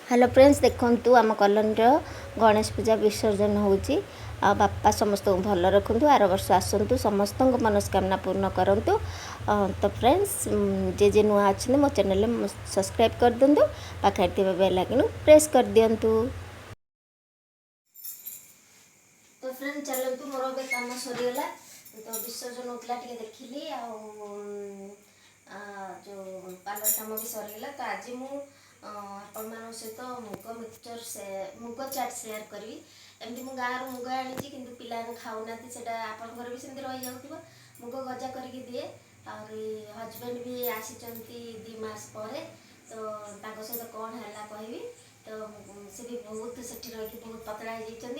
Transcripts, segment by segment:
Hello friends देखंतु आम colony Ganesh पूजा विसर्जन होउची आ बापा समस्त भल रखु आर वर्ष आसतु समस्त मनस्कामना पूर्ण करंतु। तो फ्रेंड्स जे नुआ अच्छे मो चैनल सब्सक्राइब कर दिंतु पाखे बेल आइकन प्रेस कर दिंतु। तो फ्रेंड चलतु मोर बे काम सरीगला तो विसर्जन होता देखिली जो पार्लर कम भी सरीगला। तो आज मुझे आपण मान सहित मुग मिक्सचर मुग चाट सेयार करी। एमती मु गाँव मुग आनी कि पिला खाऊना से घर भी सेमती रही जाऊ मुग गजा करके दिए और हजबैंड भी आसी 2 मास पर तो सहित कौन है कहबी तो सी भी बहुत सेठी रही बहुत पतला हो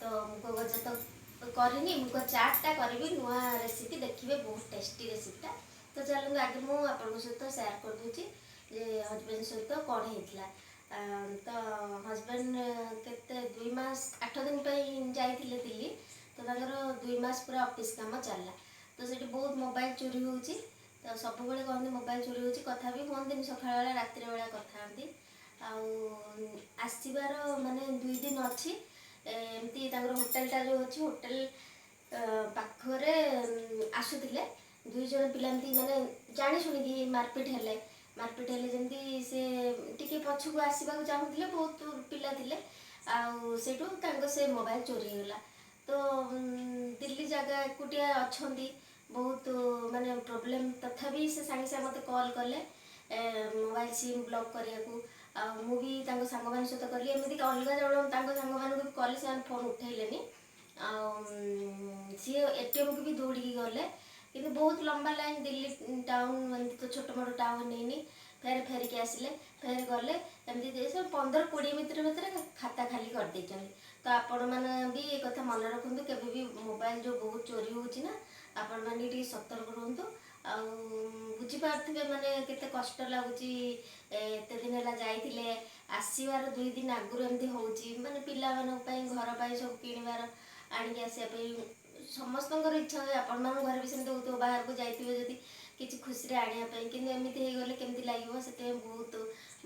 तो मुग गजा तो करनी मुग चाटा करी नुआ रेसिपी देखिए बहुत टेस्टी रेसिपीटा। तो चलते आगे मुझे सहित सेयार कर दूची जे हजबैंड सहित कौन होता। तो हजबैंड के 2 मास 8 दिन जाइए दिल्ली तो 2 मास पूरा ऑफिस काम चलला तो से बहुत मोबाइल चोरी होची। तो सब कहते मोबाइल चोरी होची कथा भी कहते सकाळ बेला रात्रि बेला कथा आसबार माने 2 दिन अच्छी एमती होटेलटा जो अच्छी होटेल पाखरे आसुले 2 जन पिला माने जानी शुणी मारपिट हेले जमी से टी पछक आसवाक चाहूले बहुत पिला से से मोबाइल चोरी होगा। तो दिल्ली जगह एकुटिया अच्छा बहुत माने प्रोब्लेम तथापि से सागे सागे मत कॉल कले मोबाइल सिम ब्लॉक करने मुझे सांग मान सहित कली एमती अलग जन सांग मान कले से फोन उठेलेनी सी एटीएम को भी दौड़ी गले कि बहुत लंबा लाइन दिल्ली टाउन तो छोट मोट टाउन नहीं फेर फेरिक आसिले फेर गले एमती 15-20 मिनट भितर खाता खाली कर देते। तो आपण मैंने भी एक कथा मन रखु केवे भी मोबाइल जो बहुत चोरी होची ना आपण मैंने सतर्क रुहतु बुझीपारे माने केते कष्ट लगुच एत दिन है जाइए आसबार 2 दिन आगुरी एमती होची माने पिला घर पर सब किणवार आणिक आसवाई समस्त इच्छा हुए आपण मान घर भी सेमती होता बाहर को जाइए जदि किसी खुशी आने कि एमती हो गले केमती लगे से बहुत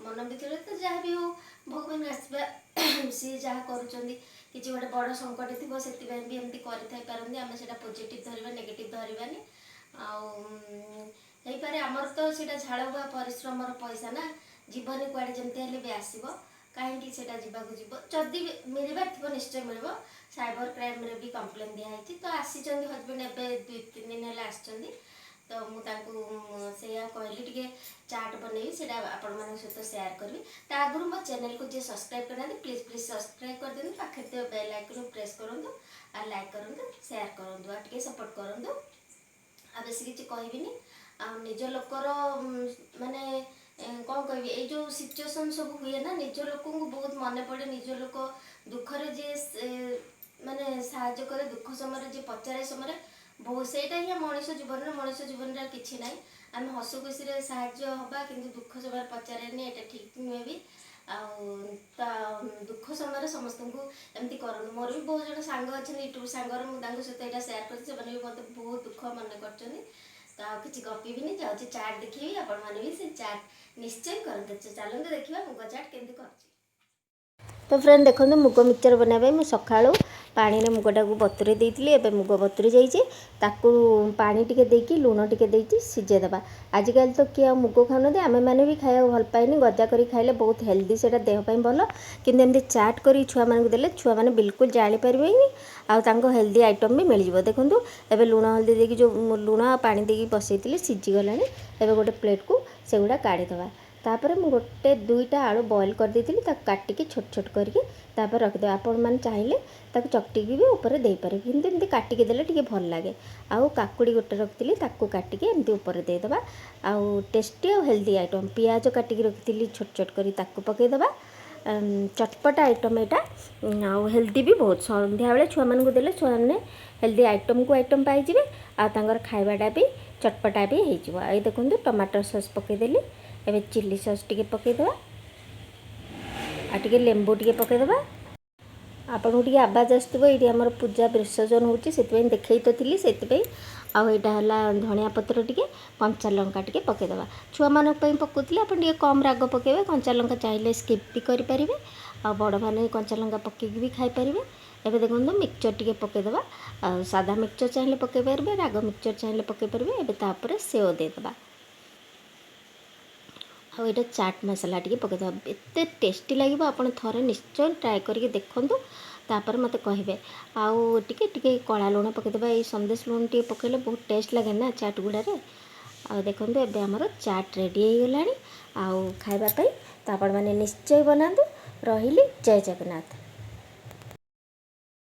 मन भी तो जहाँ भी हो भगवान आसवा सी जहाँ कर किसी गोटे बड़ संकट थी से भी एमती करते आम से पॉजिटिव धरवा नेगेटिव धरवानी आईपे आमर तो सीटा झाड़ बुआ परिश्रम पैसा ना जीवन कुआडे जमती भी आसो कहीं से जीव जदि मिलबार थी निश्चय मिल साइबर क्राइम रे भी कम्प्लेन दिखाई तो आसी हजबैंड एवं 2-3 दिन है आसछंदी। तो मुझे कहली टे चाट बनई से आपण मान सहित सेयार करी ता आगुरी मो चैनल को जी सब्सक्राइब करना प्लीज प्लीज सब्सक्राइब कर दिखाते पाखे बेल आइकन प्रेस करूँ और लाइक करूँ सेयार करूँ टे सपोर्ट करूँ आ बेसी किसी कहबी निज लोकर माने कौन कह ये जो सिचुएसन सब हुए ना निज लोक को बहुत मन पड़े निज लोक दुखरे जे माने साहाय्य करे दुख समय जे पचारे समय बहुत सेटा ही मनीष जीवन किसी ना आम हस खुशी साहाय्य हवा कि दुख समय पचारे ये ठीक नुहे भी दुख समय समस्त को एमती करूँ मोर भी बहुत जन सांग अच्छे यूट्यूब सांगर मुझे सहित यहाँ सेयार कर मत बहुत दुख मन कर तो किसी गपी भी नहीं जाऊँगी चाट देखिए आपण मैंने भी से चाट निश्चय करते चलते देखा मुग चाट केमती कर। तो फ्रेंड देखो मुग मिक्सचर बनाई मुझे सका पानी में मुगटा को बतुरे देती एवं मुग बतुरी जाकू पानी टिके देकी लुण टिके देती सिझेदेवा। आजिकल तो किए मुग खाऊना आम मैंने भी खाया भल पाइनि गजा कर खाइले बहुत हेल्दी से देहपाई भल कि चाट कर छुआ मानक देले छुआ मैंने बिल्कुल जाली पारे आउ हेल्दी आइटम भी मिल देखूँ एवं लुण हल्दी देकी जो लुण पा देकी बसई सीझीगला एवं गोटे प्लेट को सेगुड़ा काढ़ीदे तापर मु गोटे 2टा आलू बॉईल कर देती काटिकी छोट छोट करके रखिदे आपण मैंने चाहिए ताक चकटिकी भी ऊपर दे पारे किंतु एमती काटिकी देले टिके भल लगे। आउ काकुड़ी गोटे रखी ताकू काटिकी एमती ऊपर देदेबा आउ टेस्टी और हेल्दी आइटम पियाज काटिकी रखी छोट छोट करी ताकू पकेदेबा चटपटा आइटम यहाँ आउ हेल्दी भी बहुत संध्या बेले छुआ मानक देले छुआ मैंने हेल्दी आइटम को आइटम पाइबे आर खाइबाटा भी चटपटा भी हो देखो टमाटर सॉस पकईदेली एवं चिली सॉस टिके पकईदेवा आगे लेंबू टिके पकईदेवा। आपको टे आवाज आसो ये आमर पूजा विसर्जन होती देखई तो थी से आउ एटा हला धनिया पत्र टिके कंचा लंका टिके पकेदेवा छुआ मान पकाउଥିଲେ ଆପଣ ଟିକେ कम राग पकेबे कंचा लंका चाहिए स्किप भी करें आ बड़ मैंने कंचा लंका पकेक भी खाईपर एवं देखो मिक्सचर टी पकईदेवा सादा मिक्सचर चाहिए पकई पारे राग मिक्सचर चाहिए पकई पारे एवं सेव देदेबा आउ ये चाट मसला टी पकईदेवा एत टेस्टी लगे आप थे निश्चय ट्राए करके देखूँ तापर मत कहे आउ टे कला लुण पकईदेवा ये संदेश लुण टे पकईले बहुत टेस्ट लगे ना चाट गुड़े आ देखो एबे आमर चाट रेडी हो गलानी आउ खाइबा तो आपण मैंने निश्चय बनातु रही जय जगन्नाथ।